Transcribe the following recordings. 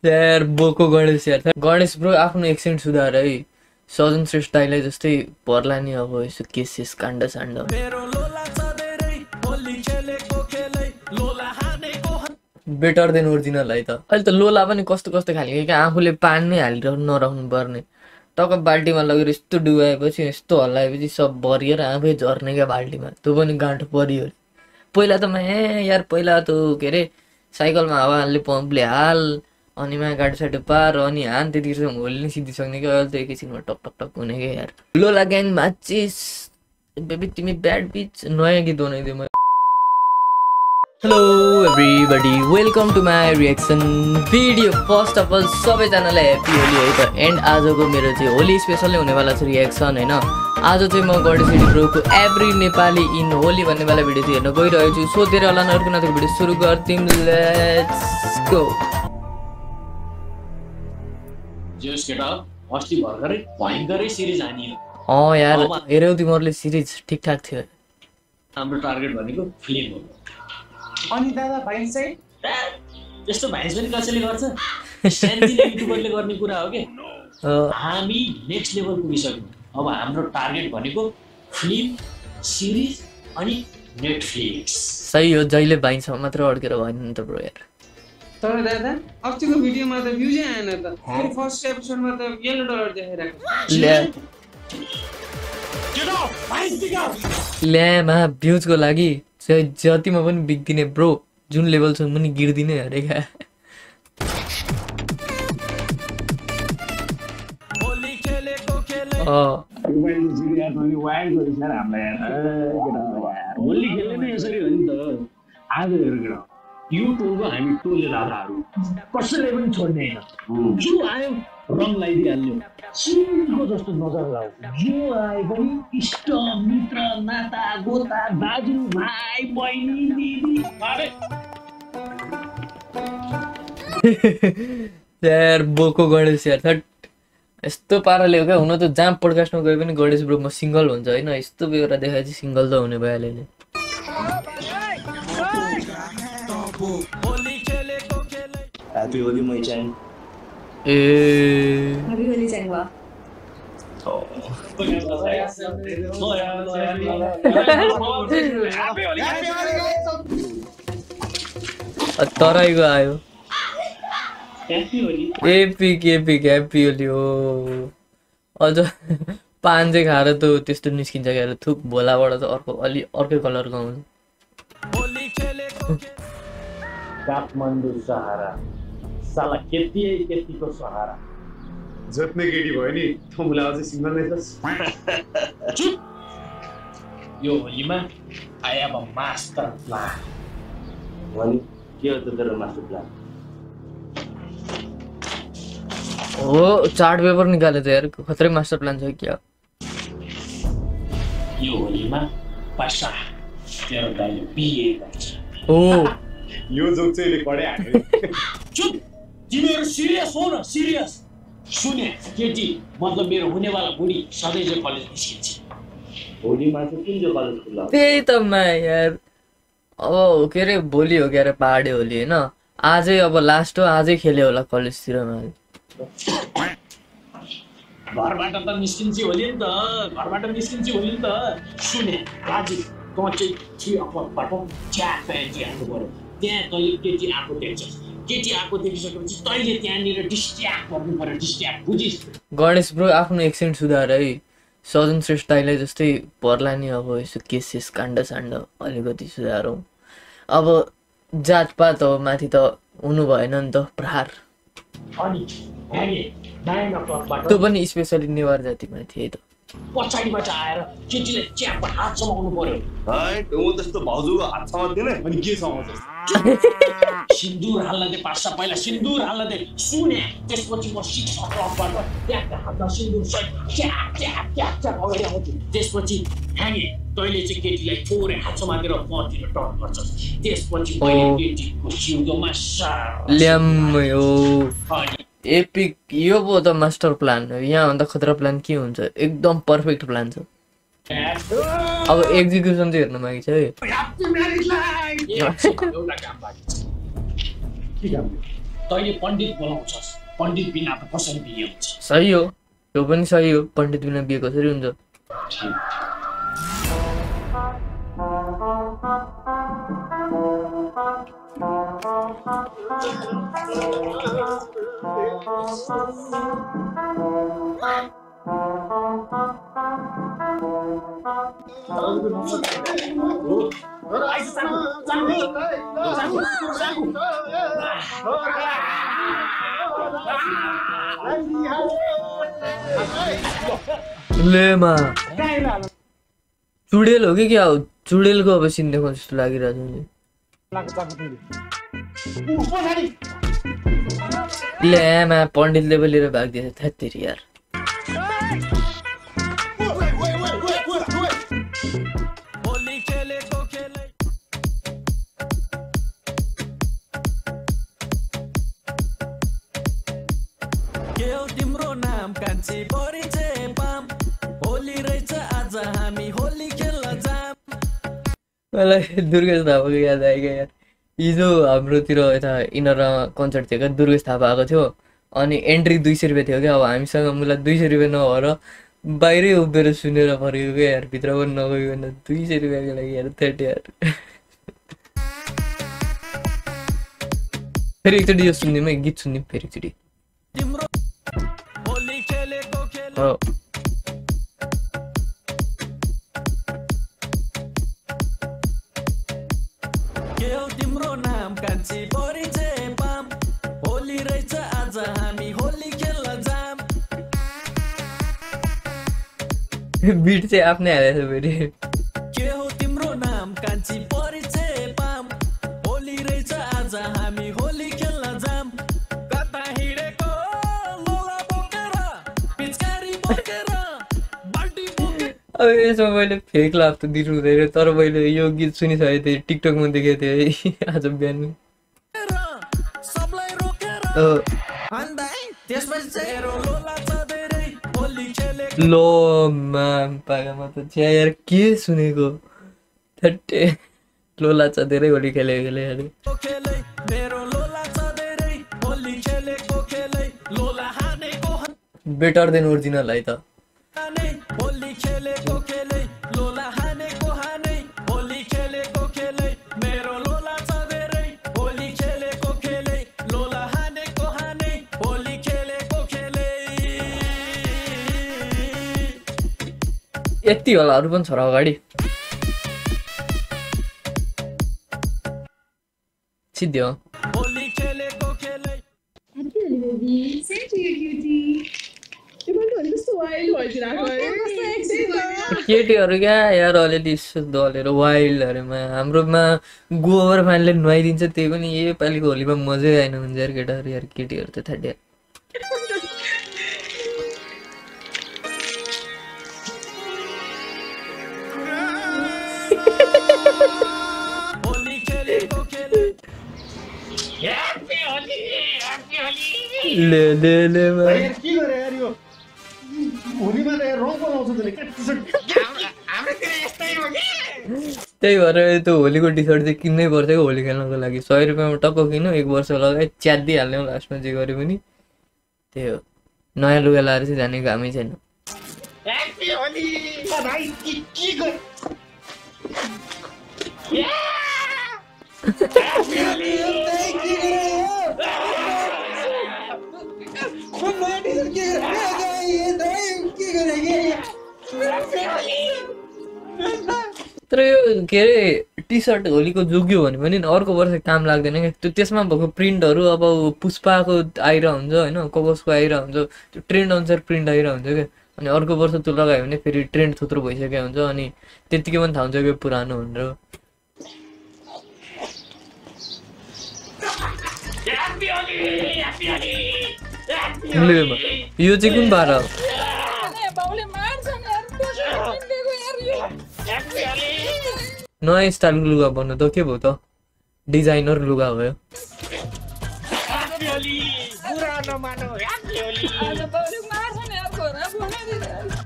यार बोको गणेश यार गणेश ब्रो आफ्नो एक्सेन्ट सुधार है सजन श्रेष्ठ दाइलाई जस्तै पर्ला नि अब यसो केसेस काण्ड साण्ड बेटर देन ओरिजिनल है त अहिले त लोला पनि कस्तो कस्तो खाले क्या आफूले पानी नै हालिरहनु नराख्नु पर्ने टक्क बाल्टीमा लगेर यस्तो डुबाएपछि यस्तो हल्लाएपछि सब बरिएर आफै झर्ने क्या बाल्टीमा त्यो पनि गाँठो परियो पहिला त यार पहिला त के अरे साइकलमा हावा हाल्ने पम्पले हाल अनि मा गाडी साइड पार अनि हान त्यतिखेर होली नै सिद्धिसक्ने क्या अहिले त एकैछिनमा टक टक टक हुने क्या यार लोला ग्याङ माचिस बेबी तिमी ब्याड बिच नयाँ गीत बनाइदियो म hello everybody welcome to my reaction video first of all सबैजनालाई ह्याप्पी होली है त एन्ड आजको मेरो चाहिँ होली स्पेसलै हुनेवाला छ रिएक्सन होइन आज चाहिँ म गणेश ब्रोको एभ्री नेपाली इन होली भन्नेवाला भिडियो चाहिँ हेर्न गइरहेको छु सो धेरै होला अर्को नत्र भिडियो सुरु गर्छौँ लेट्स गो जोस केटा अस्ति भर्खरै भयंकरै सिरिज हानियो यार हेर्यौ तिमीहरुले सिरिज ठिकठाक थियो हाम्रो टार्गेट भनेको फिल्म हो अनि दादा भाइस चाहिँ त्यस्तो भाइस पनि कसैले गर्छ सानोतिनो युट्युबरले गर्ने कुरा हो के हामी नेक्स्ट लेभल पुगिसक्यौं अब हाम्रो टार्गेट भनेको फिल्म सिरिज अनि नेटफ्लिक्स सही हो जहिले भाइन्छ मात्र अड्केर भएन नि त ब्रो यार तर दादा अस्तिको भिडियोमा त भ्युजै आएन त फेरि फर्स्ट एपिसोडमा त $1 देखाइरहेको ल्यामा भ्युजको लागि जतिमा पनि बिग्दिने ब्रो जुन लेभलसम्म पनि गिर्दिने अरे क्या होली खेल्ने नै यसरी हो नि त आज हेर युट्युबको हामी टोले दादाहरू कसैले पनि छोड्ने होइन जो आयो रङ लगाइदिइहाल्यो सिनको जस्तो नजर लाऊ जो आए पनि इष्ट मित्र नाता गोता दाजु भाइ बहिनी दिदी यार बोको गणेश यार यस्तो पाराले हो क्या हुन त जहाँ पोडकास्टमा गए पनि गणेश ब्रो म सिङ्गल हुन्छ होइन यस्तो बेहोरा देखाए चाहिँ सिङ्गल त हुने भइहाल्यो नि Happy Holi, my chan. Happy Holi, Changwa. तराईको आयो एपिक एपिक ह्याप्पी होली हो अझ पान चाहिँ खाएर त त्यस्तो निस्किन्छ क्या थुक भोलाबाट त अर्कै कलरको आउँछ काठमाडौँ सहारा साला केटीको सहारा जत्ने केटी भयो नि तँलाई अझै सिङ्गल नै छस् चुप यो होलीमा I have a master plan भने के हो त तेरो मास्टर प्लान हो चार्ट पेपर निकाले त यार खतरै मास्टर प्लान छ क्या यो होलीमा पैसा तेरो दाइले बिए गर्छ हो यो जोक चाहिँ ले पढे हाने चुप तिमीहरु सिरियस हो न सिरियस सुने केटी मतलब मेरो हुनेवाला बुढी सधैँ चाहिँ कलेज निस्किन्छ होलीमा चाहिँ कुन चाहिँ कलेज खुल्ला त्यही त मा यार अब के अरे भोलि हो क्या अरे पहाडे होली होइन आजै अब लास्ट हो आजै खेल्यो होला कलेजतिरमा घरबाट त निस्किन्छ होली नि त घरबाट निस्किन्छ होली नि त सुने राजी तँ चाहिँ चियापटबाट चिया प्यान्टी हाल्नु पर्यो त्यहाँ तैँले केटी आएको देख्छस् केटी आएको देखिसकेपछि तैँले त्यहाँनिर डिस्ट्र्याक्ट गर्नु पर्यो डिस्ट्र्याक्ट बुझिस् गणेश ब्रो आफ्नो एक्सेन्ट सुधार है सजन श्रेष्ठ दाइलाई जस्तै पर्ला नि अब यसो केसेस काण्ड साण्ड अलिकति सुधारौँ अब जातपात हो माथि त हुनु भएन नि त प्रहार अनि त्यो पनि स्पेसली नेवार जातिमाथि है त पछाडिबाट आएर केटीले च्यापको हात समाउनु पर्यो है म त्यस्तो भाउजूको हात समात्दिन अनि के समाउँछस् सिन्दुर हाल्न दे पास्ता पहिला सिन्दुर हाल्न दे सुने त्यसपछि म सिक्स क्लबबाट त्यहाँ हातमा सिन्दुर सहित च्याप च्याप च्याप च्याप अगाडि आउँछु त्यसपछि ह्याङ्गे तैँले चाहिँ केटीलाई थोरै हात समातेर पतिर टर्न गर्छस् त्यसपछि मैले केटीको सिउँदोमा ल्याम्मै हो एपिक यो पो त मास्टर प्लान हो यहाँ भन्दा खतरा प्लान के हुन्छ एकदम पर्फेक्ट प्लान छ अब एक्जिक्युसन चाहिँ हेर्न बाँकी छ है तैँले पण्डित बोलाउँछस् पण्डित बिना त कसरी बिहे हुन्छ सही हो त्यो पनि सही हो पण्डित बिना बिहे कसरी हुन्छ लेमा चुडेल हो कि क्या हो चुडेलको अब सिन देखाउँ जस्तो लागिरहेको छ लेमा पण्डितले पो लिएर भागिदिएछ थेत्तेरी यार मलाई दुर्गेश थापाको याद आयो क्या यार हिजो हाम्रोतिर यता इनरमा कन्सर्ट थियो क्या दुर्गेश थापा आएको थियो अनि एन्ट्री 200 रुपियाँ थियो क्या अब हामीसँग मलाई 200 रुपियाँ नभएर बाहिरै उभिएर सुनेर फर्केको क्या यार भित्र पनि नगइकन 200 रुपियाँको लागि यार थेट यार फेरि एकचोटि यो सुनिदिउँ है गीत सुनिदिउँ फेरि एकचोटि हो बिट चाहिँ आफ्नै हालेछ फेरि के हो तिम्रो नाम कान्छी परिचय पाम होली रहेछ आज हामी होली खेल्न जाम कता हिँडेको लोला बोकेर पिचकारी बोकेर बाल्टी बोकेर अब यसमा मैले फेक लाभ त दिनु हुँदैन तर मैले यो गीत सुनिसकेको थिएँ टिकटकमा देखेको थिएँ है आज बिहान सबलाई रोकेर भन्दै त्यसपछि चाहिँ लोला चढेरै होली खेले लो म्याम पागामा त छ्या यार के सुनेको थट्टे लोला छ धेरै होली खेलेको खेले खेले मेरो लोला चढेरै होली खेलेको खेले लोला हानेको बेटर देन ओरिजिनल है त हाने होली खेलेको खेले लोला हानेको हाने होली खेलेको खेले मेरो लोला चढेरै होली खेलेको खेले लोला हानेको हाने होली खेलेको खेले यति होला अरू पनि छोरा अगाडि सिद्धि हो होली खेलेको खेले Happy Holi baby. Same to you, cutie. You want to understand why you are केटीहरू क्या यार अलिअलि दलेर वाइल्डहरूमा हाम्रोमा गोबर पानीले नुहाइदिन्छ त्यही पनि यो पालिको होलीमा मजै आएन भन्छ यार केटाहरू यार केटीहरू त थाड्या होली खेलेको खेले ले ले ले यार के गरे यार यो होलीमा त यार रङ बोलाउँछ तले के टी-सर्ट त्यही भएर त्यो होलीको टी सर्ट चाहिँ किन्नै पर्छ क्या होली खेल्नको लागि 100 रुपियाँमा टक्क किन्यो 1 वर्ष लगाए च्यादिहाल्ने हो लास्टमा जे गरे पनि त्यही हो नयाँ लुगा लाएर चाहिँ जाने कामै छैन तर यो के अरे टी सर्ट होलीको जोग्यो भने पनि अर्को वर्ष काम लाग्दैन क्या त्यो त्यसमा भएको प्रिन्टहरू अब पुष्पाको आइरहेको हुन्छ होइन कसको आइरहेको हुन्छ त्यो ट्रेन्ड अनुसार प्रिन्ट आइरहेको हुन्छ क्या अनि अर्को वर्ष त्यो लगायो भने फेरि ट्रेन्ड थुत्रो भइसकेको हुन्छ अनि त्यतिकै पनि थाहा हुन्छ कि पुरानो भनेर यो चाहिँ कुन बाह्र नयाँ स्टाइलको लुगा भन्नु त के भयो त डिजाइनर लुगा भयो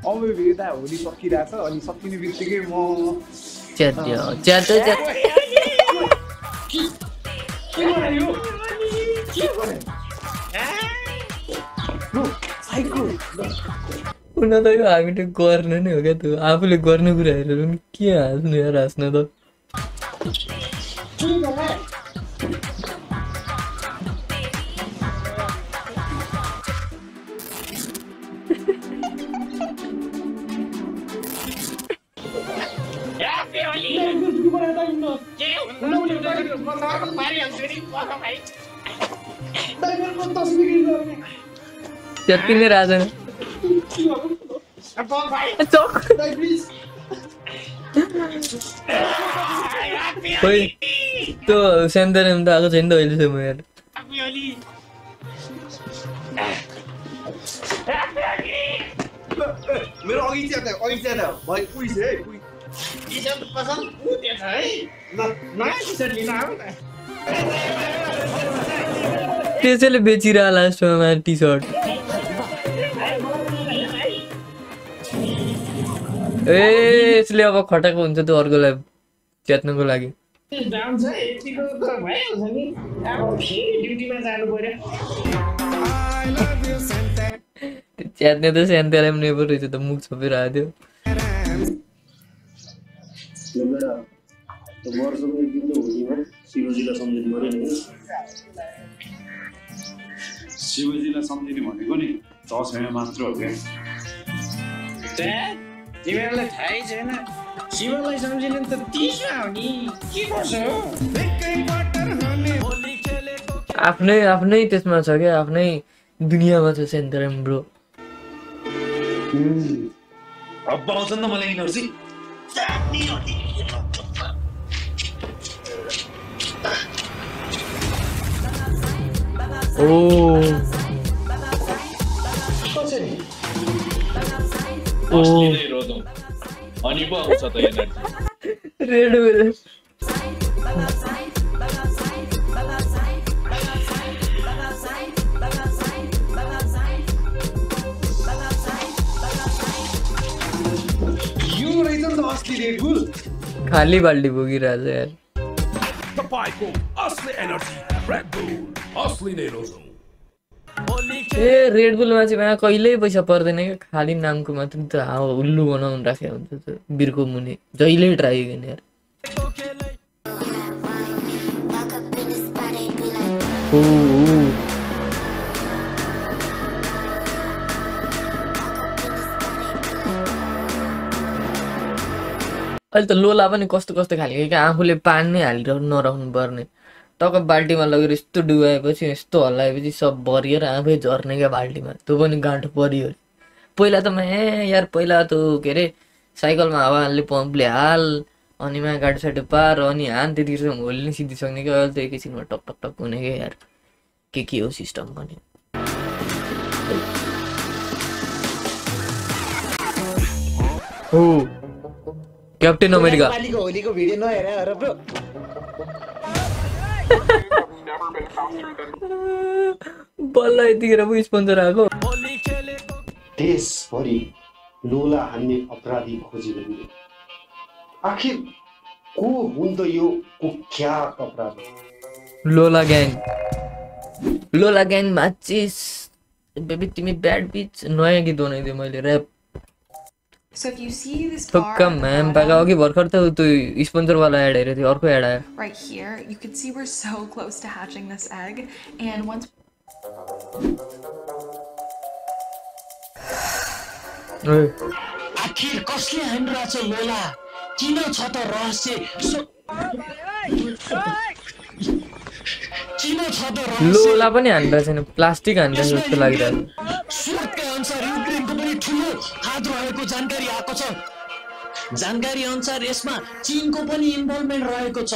अब भेदा होली सकिरहेछ अनि सकिने बित्तिकै म च्यात्यो च्यात्यो च्यात्यो के गरे यो के गरे हुन त यो हामीले गर्ने नै हो क्या त्यो आफूले गर्ने कुराहरू पनि के हाँस्नु यार हाँस्न त त्यति नै राजा खोइ त्यो सेन्टरम त आएको छैन त अहिलेसम्म यार मेरो अघि च्याट भाइ पुइस है त्यसैले बेचिरह लास्टमा टी सर्ट ए यसले अब खटाएको हुन्छ त्यो अर्कोलाई च्यात्नको लागि च्यात्ने त स्यान्तेलाई पनि नेबर रहेछ त मुख छोपेर आएको शिवजीलाई सम्झिने भनेको नि दसैँमा मात्र हो क्या तिमीहरूलाई थाहै छैन शिवलाई सम्झिने त 30 मा हो नि के गर्छ आफ्नै आफ्नै त्यसमा छ क्या आफ्नै दुनियाँमा छ सेन्टरम ब्रो अब आउँछन् त मलाई यिनीहरू चाहिँ ओ असली रोदौँ अनि पो आउँछ त एनर्जी रेड बुल यो रहेछ नि त असली रेड बुल खाली बाल्टी बोकिरहेछ यार तपाईँको असली एनर्जी रेड बुल असली नै रोजौँ ए रेड बुलमा चाहिँ मलाई कहिल्यै पैसा पर्दैन क्या खाली नामको मात्र त उल्लु बनाउनु राखेको हुन्छ त्यो बिर्को मुनि जहिले ट्राई गर्ने यार अहिले त लोला पनि कस्तो कस्तो खाले क्या आफूले पानी नै हालिरहनु नराख्नु पर्ने टक्क बाल्टीमा लगेर यस्तो डुबाएपछि यस्तो हल्लाएपछि सब बरिएर आफै झर्ने क्या बाल्टीमा त्यो पनि गाँठो परियो पहिला त यार पहिला त के अरे साइकलमा हावा हाल्ने पम्पले हाल अनि मा गाडी साइड पार अनि हान त्यतिखेरसम्म होली नै सिद्धिसक्ने क्या अहिले त एकैछिनमा टक टक टक हुने क्या यार के हो सिस्टम पनि हो क्याप्टेन अमेरिका होलीको भिडियो नहेर ब्रो बल्ल यतिखेर पो स्पोन्सर आएको देशभरि लोला हान्ने अपराधी खोजिरहनु आखिर को हुन् त यो कुख्यात अपराधी लोला ग्याङ माचिस बेबी तिमी ब्याड बिच नयाँ गीत बनाइदियो मैले rap So if you see this bar ma'am पाका अघि भर्खर त त्यो स्पोन्सर वाला एड हेरेको थियो अर्को एड आयो right here, you can see we're so close to hatching this egg, and once आखिर कसले हानिरहेछ लोला किन छ त रहस्य किन छ त रहस्य लोला पनि हानिरहेको छैन प्लास्टिक हानिरहेको जस्तो लागिरहेको स्रोतका अनुसार युक्रेनको पनि ठुलो हात रहेको जानकारी आएको छ जानकारी अनुसार यसमा चीनको पनि इन्भल्भमेन्ट रहेको छ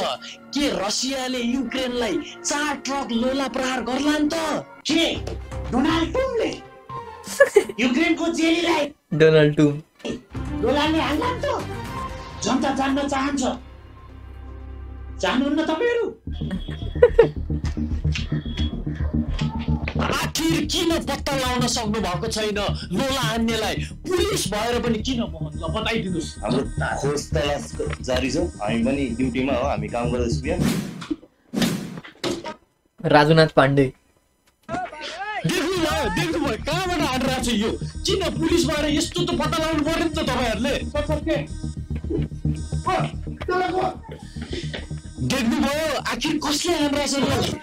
के रसियाले युक्रेनलाई 4 ट्रक लोला प्रहार गर्लान् त के डोनाल्ड ट्रम्पले युक्रेनको जेलीलाई डोनाल्ड ट्रम्प लोलाले हाल्लान् त जनता जान्न चाहन्छ चाहनुहुन्न तपाईहरु आखिर किन पत्ता लगाउन सक्नु भएको छैन लोला हान्नेलाई पुलिस भएर पनि किन मोहन ल बताइदिनुस् हाम्रो खोज तलास जारी छ हामी पनि ड्युटीमा हो हामी काम गर्दैछौँ यहाँ राजुनाथ पाण्डे देखुला देख्नुभयो कहाँबाट हालिरहेको छ यो किन पुलिसबाट यस्तो त पत्ता लगाउनु पर्यो नि त तपाईँहरूले देख्नुभयो आखिर कसले हालिरहेछ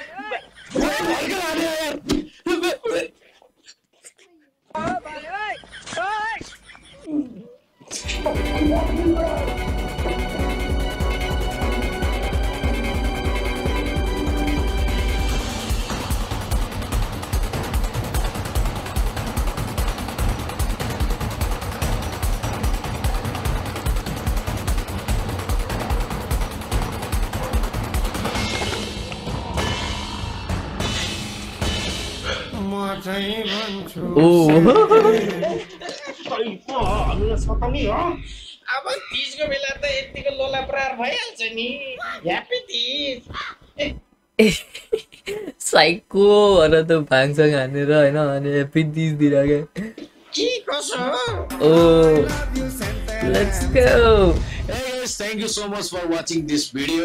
अब तीजको बेला त यतिको लोला प्रहार भइहाल्छ नि ह्याप्पी तीज साइको भनेर त भाङसँग हानेर होइन अनि हेप्पी तिज दिइराख्यो के कसो ओ let's go Thank you so much for watching this video.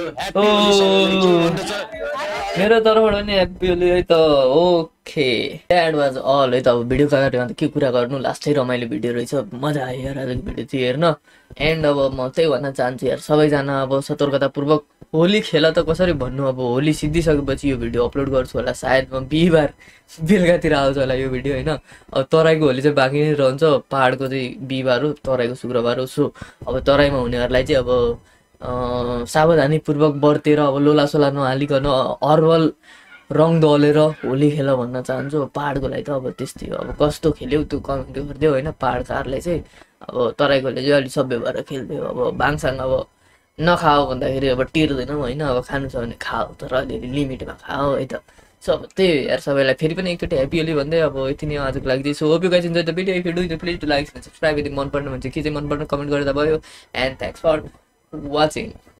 मेरो तर्फबाट पनि ह्याप्पी होली है त ओके द्याट वाज अल है त अब भिडियो काट्यो भने त के कुरा गर्नु लास्टै रमाइलो भिडियो रहेछ मजा आयो यार आजको भिडियो चाहिँ हेर्न एन्ड अब म चाहिँ भन्न चाहन्छु यार सबैजना अब सतर्कतापूर्वक होली खेल त कसरी भन्नु अब होली सिद्धिसकेपछि यो भिडियो अपलोड गर्छु होला सायद म बिहिबार बेलुकातिर आउँछ होला यो भिडियो होइन अब तराईको होली चाहिँ बाँकी नै रहन्छ पहाडको चाहिँ बिहिबार हो तराईको शुक्रबार हो सो अब तराईमा हुनेहरूलाई चाहिँ अब सावधानीपूर्वक बर्तेर अब लोलासोला नहालिकन हर्बल रङ दलेर होली खेल भन्न चाहन्छु पहाडको लागि त अब त्यस्तै हो अब कस्तो खेल्यौ त्यो कमेन्ट गरिदियो होइन पहाडकाहरूलाई चाहिँ अब तराईकोले चाहिँ अलिक सभ्य भएर खेल्थ्यो अब भाङसाङ अब नखाओ भन्दाखेरि अब टिर्दैनौँ होइन अब खानु छ भने खाओ तर अलिअलि लिमिटमा खाओ है त सो अब त्यही यार सबैलाई फेरि पनि एकचोटि ह्याप्पी होली भन्दै अब यति नै आजको लागि so hope you guys enjoy the video if you do please do like and subscribe यदि मन पर्ने भने चाहिँ के चाहिँ मन पर्ने कमेन्ट गरेर भयो एन्ड थ्याङ्क्स फर वाचिङ